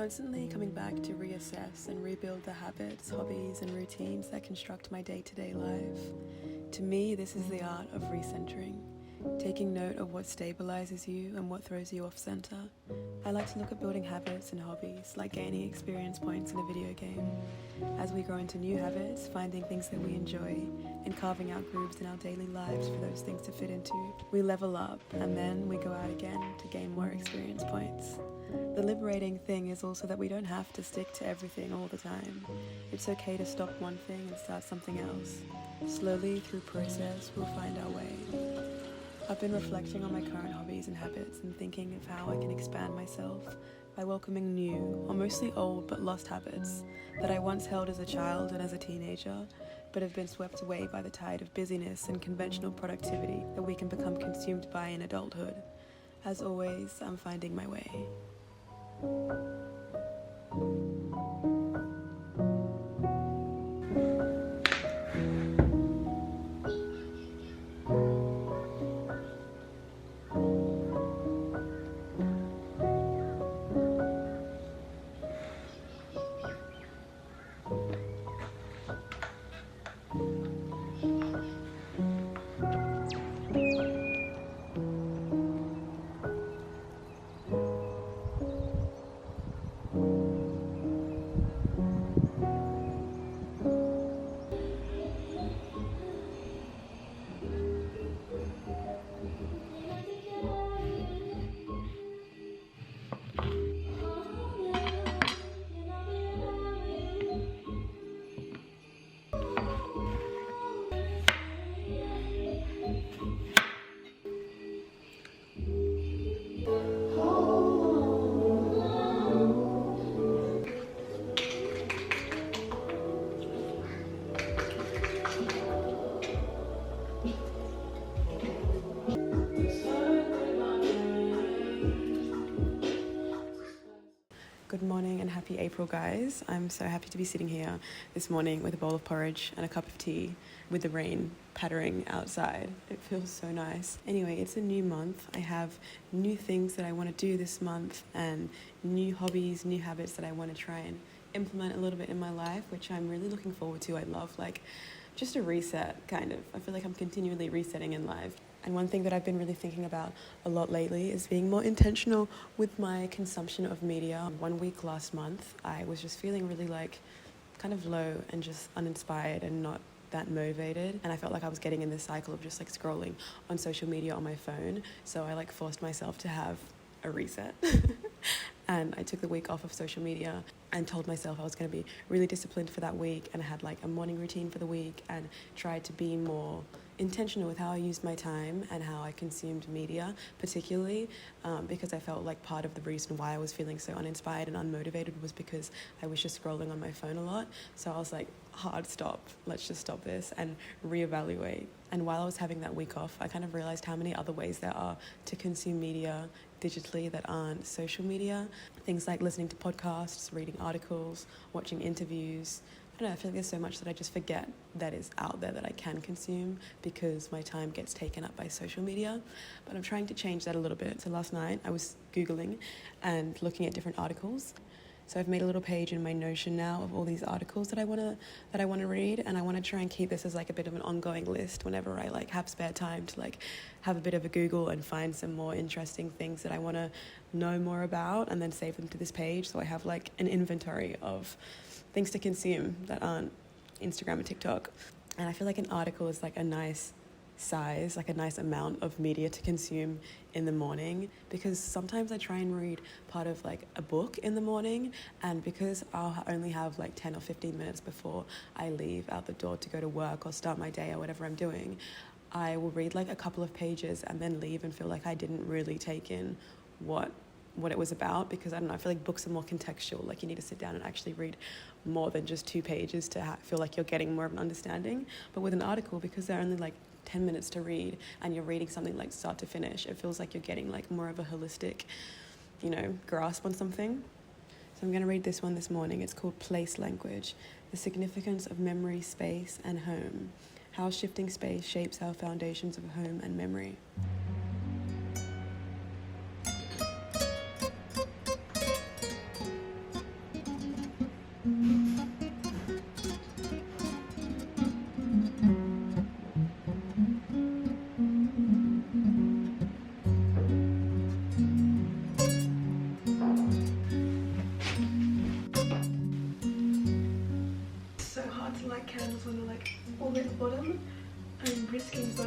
constantly coming back to reassess and rebuild the habits, hobbies, and routines that construct my day-to-day life. To me, this is the art of recentering, taking note of what stabilizes you and what throws you off center. I like to look at building habits and hobbies, like gaining experience points in a video game. As we grow into new habits, finding things that we enjoy, and carving out grooves in our daily lives for those things to fit into, we level up, and then we go out again to gain more experience points. The liberating thing is also that we don't have to stick to everything all the time. It's okay to stop one thing and start something else. Slowly, through process, we'll find our way. I've been reflecting on my current hobbies and habits and thinking of how I can expand myself by welcoming new, or mostly old but lost habits that I once held as a child and as a teenager, but have been swept away by the tide of busyness and conventional productivity that we can become consumed by in adulthood. As always, I'm finding my way. Good morning and happy April, guys. I'm so happy to be sitting here this morning with a bowl of porridge and a cup of tea with the rain pattering outside. It feels so nice. Anyway, it's a new month. I have new things that I want to do this month and new hobbies, new habits that I want to try and implement a little bit in my life, which I'm really looking forward to. I love just a reset, kind of. I feel like I'm continually resetting in life. And one thing that I've been really thinking about a lot lately is being more intentional with my consumption of media. 1 week last month, I was just feeling really kind of low and just uninspired and not that motivated. And I felt like I was getting in this cycle of just scrolling on social media on my phone. So I forced myself to have a reset. And I took the week off of social media and told myself I was going to be really disciplined for that week, and I had a morning routine for the week and tried to be more intentional with how I used my time and how I consumed media, particularly because I felt like part of the reason why I was feeling so uninspired and unmotivated was because I was just scrolling on my phone a lot. So I was like, hard stop, let's just stop this and reevaluate. And while I was having that week off, I kind of realized how many other ways there are to consume media digitally that aren't social media. Things like listening to podcasts, reading articles, watching interviews. I don't know, I feel like there's so much that I just forget that is out there that I can consume because my time gets taken up by social media. But I'm trying to change that a little bit. So last night I was Googling and looking at different articles. So I've made a little page in my Notion now of all these articles that I want to read, and I want to try and keep this as a bit of an ongoing list whenever I have spare time to have a bit of a Google and find some more interesting things that I want to know more about, and then save them to this page. So I have an inventory of things to consume that aren't Instagram and TikTok. And I feel like an article is a nice size, a nice amount of media to consume in the morning, because sometimes I try and read part of a book in the morning, and because I'll only have 10 or 15 minutes before I leave out the door to go to work or start my day or whatever I'm doing, I will read a couple of pages and then leave and feel like I didn't really take in what it was about, because I don't know, I feel like books are more contextual. You need to sit down and actually read more than just 2 pages to feel like you're getting more of an understanding. But with an article, because they're only 10 minutes to read and you're reading something start to finish, it feels like you're getting more of a holistic, grasp on something. So I'm going to read this one this morning. It's called Place Language: The Significance of Memory, Space, and Home. How Shifting Space Shapes Our Foundations of Home and Memory.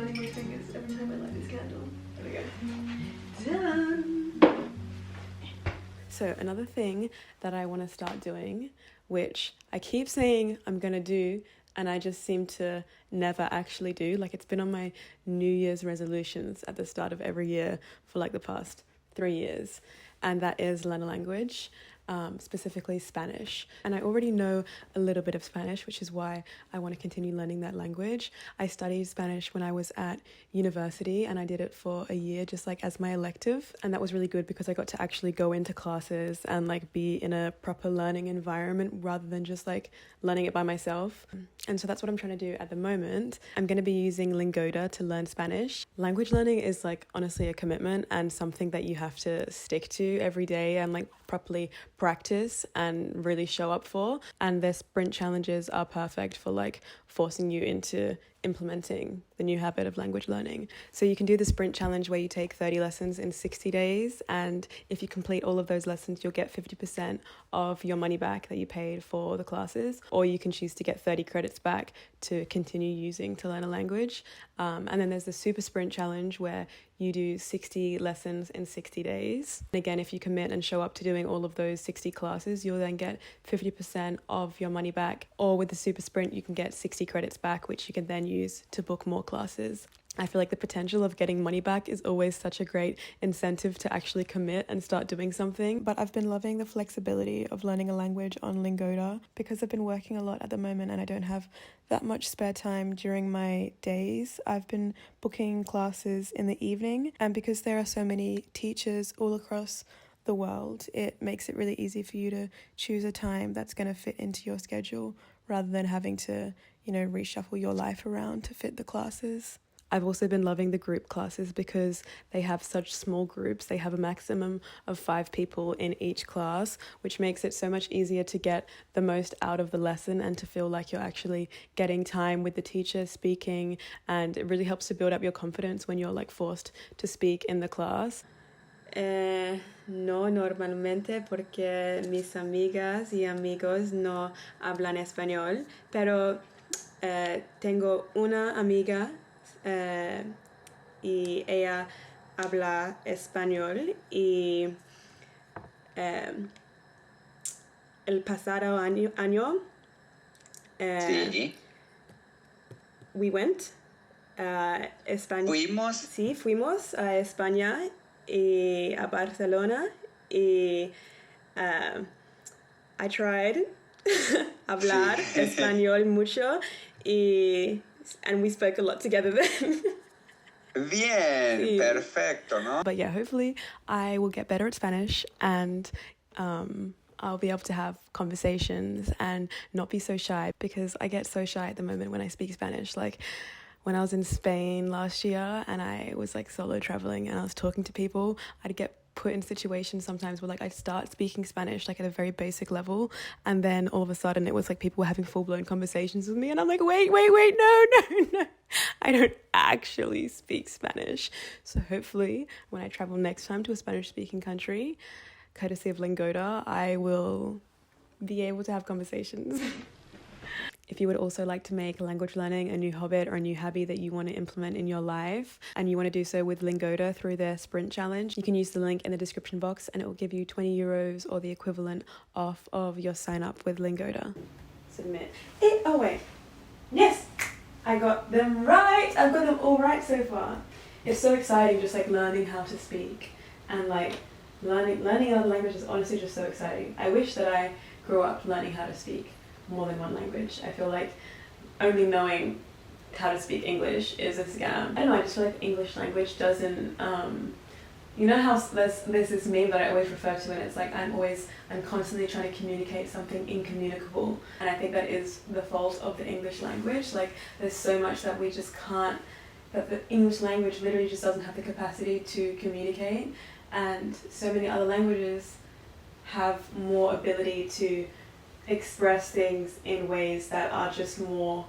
burning my fingers every time I light this candle. There we go. Done! So another thing that I want to start doing, which I keep saying I'm going to do, and I just seem to never actually do. Like, it's been on my New Year's resolutions at the start of every year for like the past 3 years. And that is learn a language, specifically Spanish. And I already know a little bit of Spanish, which is why I want to continue learning that language. I studied Spanish when I was at university, and I did it for a year just like as my elective. And that was really good because I got to actually go into classes and like be in a proper learning environment rather than just like learning it by myself. And so that's what I'm trying to do at the moment. I'm going to be using Lingoda to learn Spanish. Language learning is like honestly a commitment and something that you have to stick to every day and like properly practice and really show up for. And their sprint challenges are perfect for like forcing you into implementing the new habit of language learning. So you can do the sprint challenge where you take 30 lessons in 60 days, and if you complete all of those lessons you'll get 50% of your money back that you paid for the classes, or you can choose to get 30 credits back to continue using to learn a language. And then there's the super sprint challenge where you do 60 lessons in 60 days. And again, if you commit and show up to doing all of those 60 classes, you'll then get 50% of your money back. Or with the super sprint, you can get 60 credits back, which you can then use to book more classes. I feel like the potential of getting money back is always such a great incentive to actually commit and start doing something. But I've been loving the flexibility of learning a language on Lingoda because I've been working a lot at the moment and I don't have that much spare time during my days. I've been booking classes in the evening, and because there are so many teachers all across the world, it makes it really easy for you to choose a time that's going to fit into your schedule rather than having to, reshuffle your life around to fit the classes. I've also been loving the group classes because they have such small groups. They have a maximum of 5 people in each class, which makes it so much easier to get the most out of the lesson and to feel like you're actually getting time with the teacher speaking. And it really helps to build up your confidence when you're like forced to speak in the class. No normalmente porque mis amigas y amigos no hablan español, pero tengo una amiga y ella habla español y el pasado año sí. We went España. Fuimos. Sí, fuimos a España y a Barcelona y I tried hablar español mucho and we spoke a lot together then. Bien, sí. Perfecto, ¿no? But yeah, hopefully I will get better at Spanish and I'll be able to have conversations and not be so shy, because I get so shy at the moment when I speak Spanish. Like when I was in Spain last year and I was like solo traveling and I was talking to people, I'd get put in situations sometimes where like I'd start speaking Spanish like at a very basic level, and then all of a sudden it was like people were having full-blown conversations with me and I'm like wait, no, I don't actually speak Spanish. So hopefully when I travel next time to a Spanish speaking country, courtesy of Lingoda, I will be able to have conversations. If you would also like to make language learning a new hobby or a new hobby that you want to implement in your life, and you want to do so with Lingoda through their sprint challenge, you can use the link in the description box and it will give you 20 euros or the equivalent off of your sign up with Lingoda. Submit. Oh wait. Yes! I got them right! I've got them all right so far. It's so exciting just like learning how to speak, and like learning another language is honestly just so exciting. I wish that I grew up learning how to speak more than one language. I feel like only knowing how to speak English is a scam. I don't know, I just feel like English language doesn't, you know how there's this meme that I always refer to, and it's like I'm constantly trying to communicate something incommunicable, and I think that is the fault of the English language. Like there's so much that we just can't, that the English language literally just doesn't have the capacity to communicate, and so many other languages have more ability to express things in ways that are just more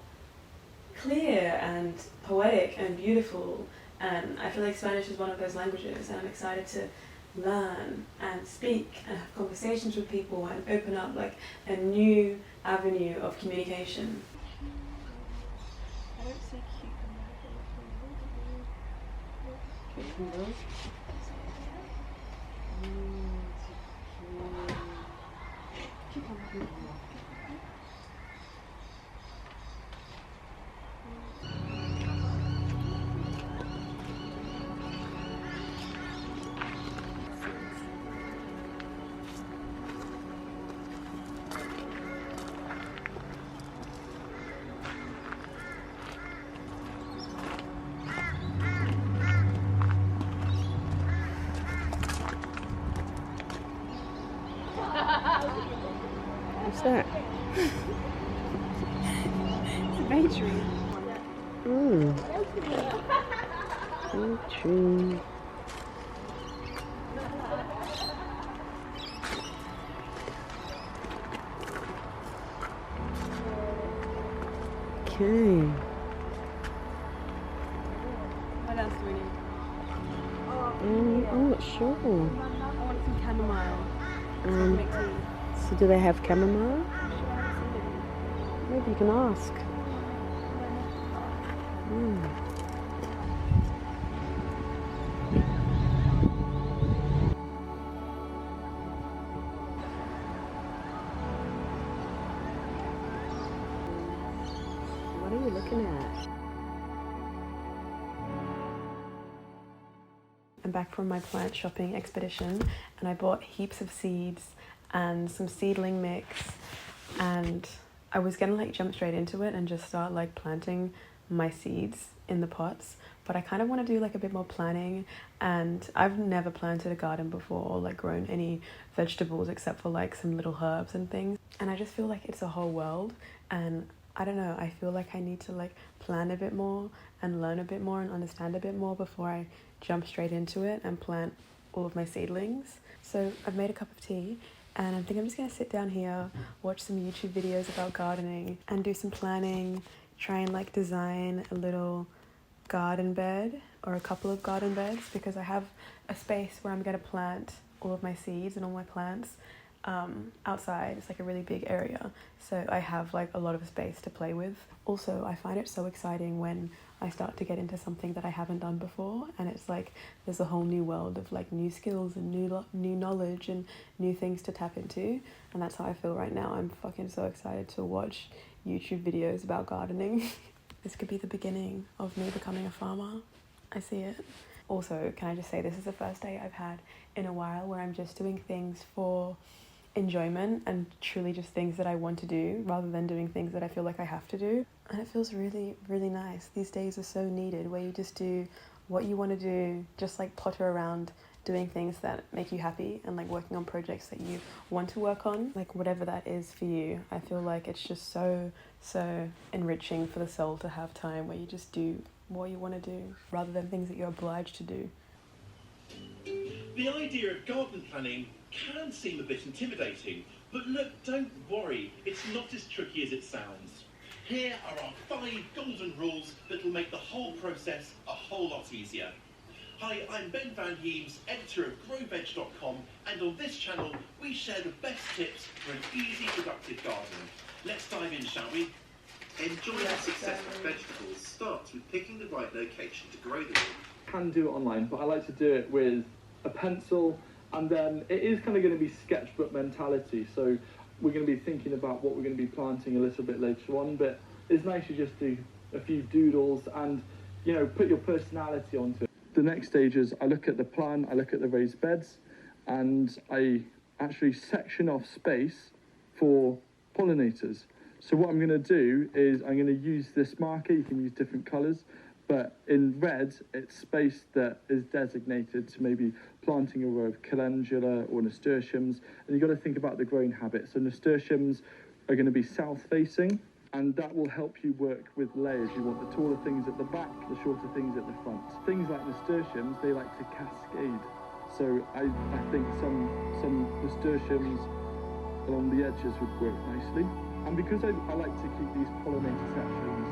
clear and poetic and beautiful. And I feel like Spanish is one of those languages, and I'm excited to learn and speak and have conversations with people and open up like a new avenue of communication. I don't see cucumber. What's that? It's a bay tree. Bay tree. Okay. What else do we need? I'm not sure. I want some chamomile. Make tea. So do they have chamomile? Sure, I haven't seen it. Maybe you can ask. What are you looking at? I'm back from my plant shopping expedition and I bought heaps of seeds and some seedling mix, and I was gonna like jump straight into it and just start like planting my seeds in the pots, but I kind of want to do like a bit more planning, and I've never planted a garden before or like grown any vegetables except for like some little herbs and things, and I just feel like it's a whole world, and I don't know, I feel like I need to like plan a bit more and learn a bit more and understand a bit more before I jump straight into it and plant all of my seedlings. So I've made a cup of tea and I think I'm just gonna sit down here, watch some YouTube videos about gardening and do some planning, try and like design a little garden bed or a couple of garden beds, because I have a space where I'm gonna plant all of my seeds and all my plants outside. It's like a really big area, so I have like a lot of space to play with. Also, I find it so exciting when I start to get into something that I haven't done before, and it's like there's a whole new world of like new skills and new knowledge and new things to tap into, and that's how I feel right now. I'm fucking so excited to watch YouTube videos about gardening. This could be the beginning of me becoming a farmer. I see it. Also, can I just say this is the first day I've had in a while where I'm just doing things for enjoyment and truly just things that I want to do rather than doing things that I feel like I have to do. And it feels really, really nice. These days are so needed, where you just do what you want to do, just like potter around doing things that make you happy and like working on projects that you want to work on, like whatever that is for you. I feel like it's just so enriching for the soul to have time where you just do what you want to do rather than things that you're obliged to do. The idea of garden planning can seem a bit intimidating, but look, don't worry, it's not as tricky as it sounds. Here are our 5 golden rules that will make the whole process a whole lot easier. Hi, I'm Ben Van Heems, editor of growveg.com, and on this channel we share the best tips for an easy, productive garden. Let's dive in, shall we? Enjoying success with vegetables starts with picking the right location to grow them in. Can do it online, but I like to do it with a pencil, and then it is kind of going to be sketchbook mentality, so we're going to be thinking about what we're going to be planting a little bit later on, but it's nice to just do a few doodles and, you know, put your personality onto it. The next stage is I look at the plan, I look at the raised beds, and I actually section off space for pollinators. So what I'm going to do is I'm going to use this marker. You can use different colours, but in red it's space that is designated to maybe planting a row of calendula or nasturtiums, and you've got to think about the growing habit. So nasturtiums are going to be south facing, and that will help you work with layers. You want the taller things at the back, the shorter things at the front. Things like nasturtiums, they like to cascade, so I think some nasturtiums along the edges would work nicely. And because I like to keep these pollinator sections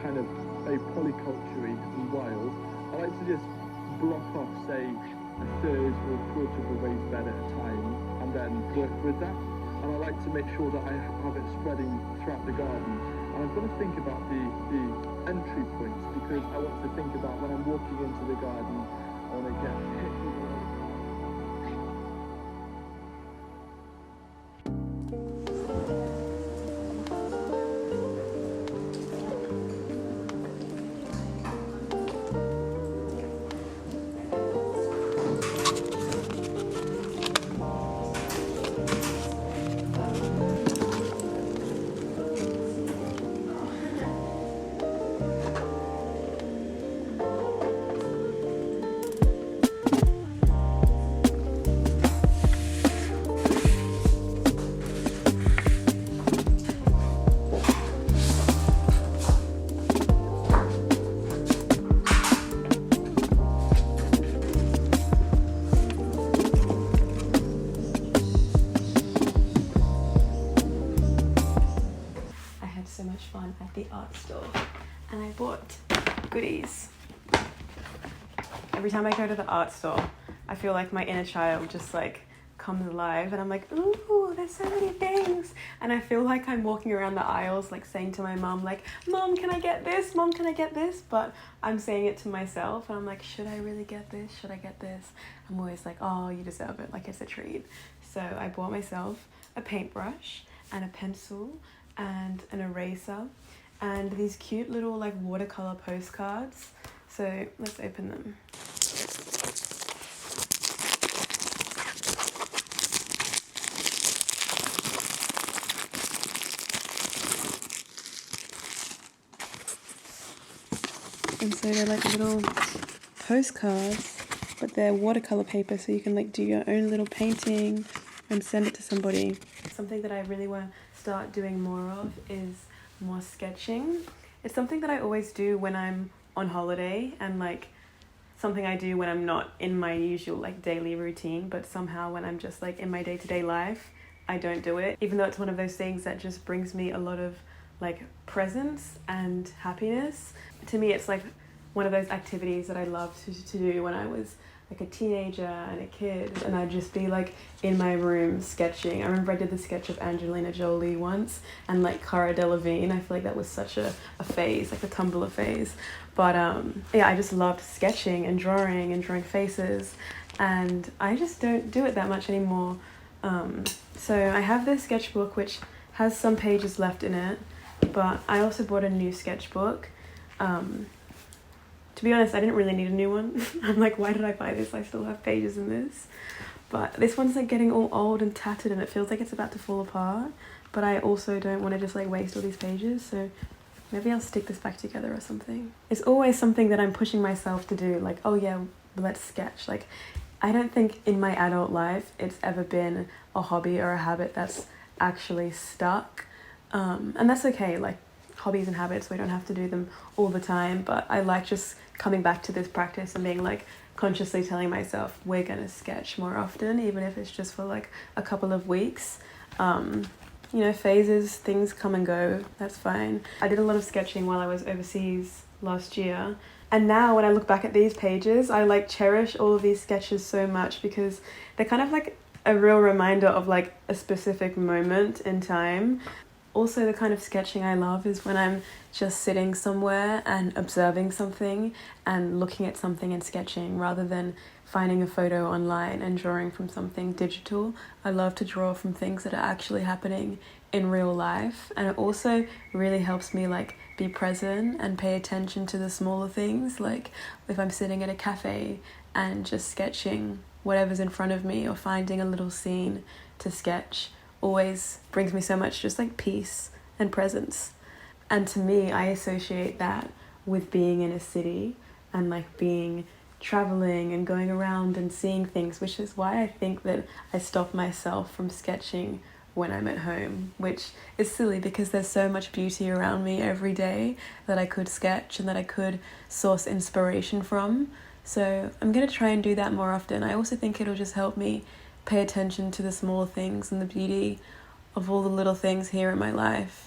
kind of very polyculture-y and wild, I like to just block off, say, a third or a quarter of a raised bed at a time, and then work with that. And I like to make sure that I have it spreading throughout the garden. And I've got to think about the entry points, because I want to think about when I'm walking into the garden, I want to get hit with I had so much fun at the art store and I bought goodies. Every time I go to the art store, I feel like my inner child just like comes alive and I'm like, ooh, there's so many things. And I feel like I'm walking around the aisles like saying to my mom, like, Mom, can I get this? Mom, can I get this? But I'm saying it to myself and I'm like, should I really get this? Should I get this? I'm always like, oh, you deserve it, like it's a treat. So I bought myself a paintbrush and a pencil and an eraser and these cute little like watercolor postcards. So let's open them. And so they're like little postcards, but they're watercolor paper, so you can like do your own little painting and send it to somebody. Something that I really want to start doing more of is more sketching. It's something that I always do when I'm on holiday and like something I do when I'm not in my usual like daily routine, but somehow when I'm just like in my day-to-day life, I don't do it. Even though it's one of those things that just brings me a lot of like presence and happiness. To me, it's like one of those activities that I loved to do when I was like a teenager and a kid, and I'd just be like in my room sketching. I remember I did the sketch of Angelina Jolie once and like Cara Delevingne. I feel like that was such a phase, like the Tumblr phase. But yeah, I just loved sketching and drawing faces, and I just don't do it that much anymore. So I have this sketchbook which has some pages left in it, but I also bought a new sketchbook. To be honest, I didn't really need a new one. I'm like, why did I buy this? I still have pages in this. But this one's like getting all old and tattered and it feels like it's about to fall apart. But I also don't want to just like waste all these pages, so maybe I'll stick this back together or something. It's always something that I'm pushing myself to do, like, oh yeah, let's sketch. Like, I don't think in my adult life it's ever been a hobby or a habit that's actually stuck. And that's okay, like hobbies and habits, we don't have to do them all the time, but I like just coming back to this practice and being like consciously telling myself we're gonna sketch more often, even if it's just for like a couple of weeks. You know, phases, things come and go, that's fine. I did a lot of sketching while I was overseas last year, and now when I look back at these pages, I like cherish all of these sketches so much because they're kind of like a real reminder of like a specific moment in time. Also, the kind of sketching I love is when I'm just sitting somewhere and observing something and looking at something and sketching rather than finding a photo online and drawing from something digital. I love to draw from things that are actually happening in real life, and it also really helps me like be present and pay attention to the smaller things, like if I'm sitting at a cafe and just sketching whatever's in front of me or finding a little scene to sketch always brings me so much just like peace and presence. And to me, I associate that with being in a city and like being traveling and going around and seeing things, which is why I think that I stop myself from sketching when I'm at home, which is silly because there's so much beauty around me every day that I could sketch and that I could source inspiration from. So I'm going to try and do that more often. I also think it'll just help me pay attention to the small things and the beauty of all the little things here in my life.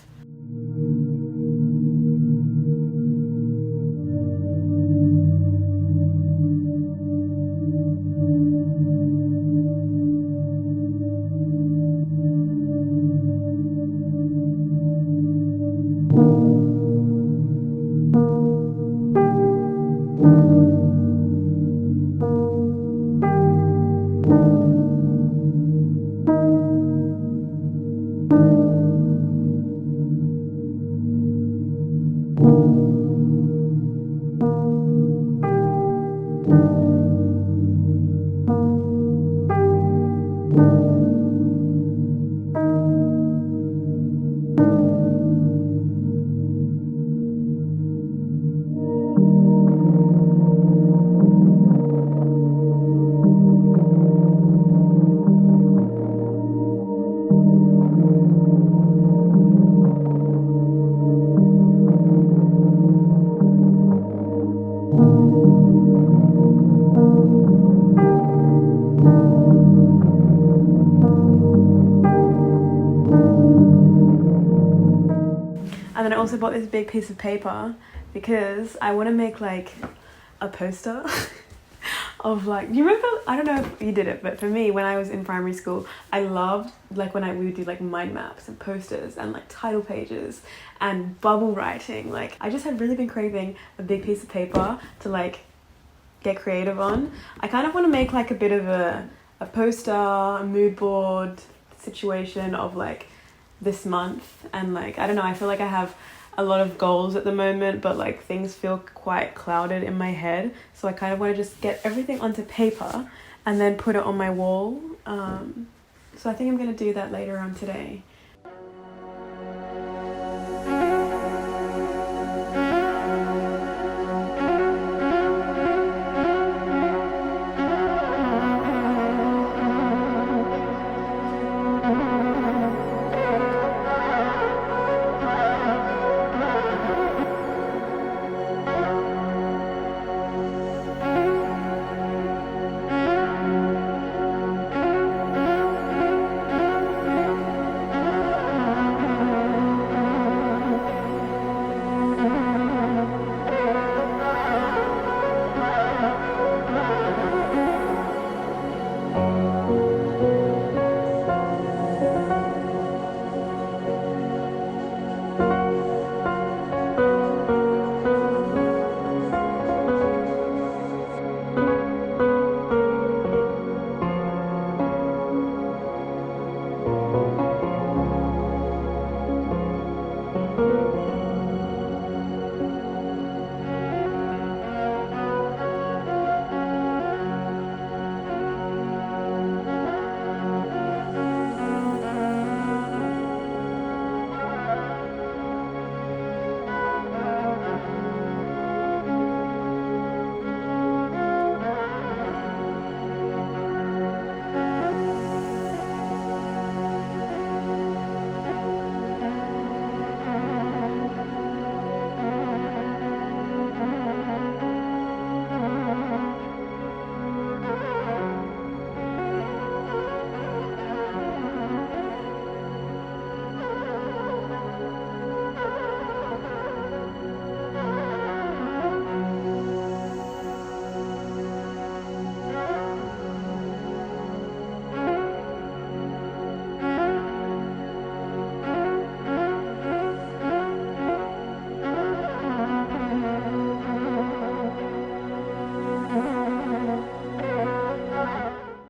And then I also bought this big piece of paper because I want to make like a poster of like, you remember, I don't know if you did it, but for me when I was in primary school, I loved like when we would do like mind maps and posters and like title pages and bubble writing. Like I just had really been craving a big piece of paper to like get creative on. I kind of want to make like a bit of a poster, a mood board situation of like this month, and like I don't know, I feel like I have a lot of goals at the moment, but like things feel quite clouded in my head, so I kind of want to just get everything onto paper and then put it on my wall. So I think I'm going to do that later on today.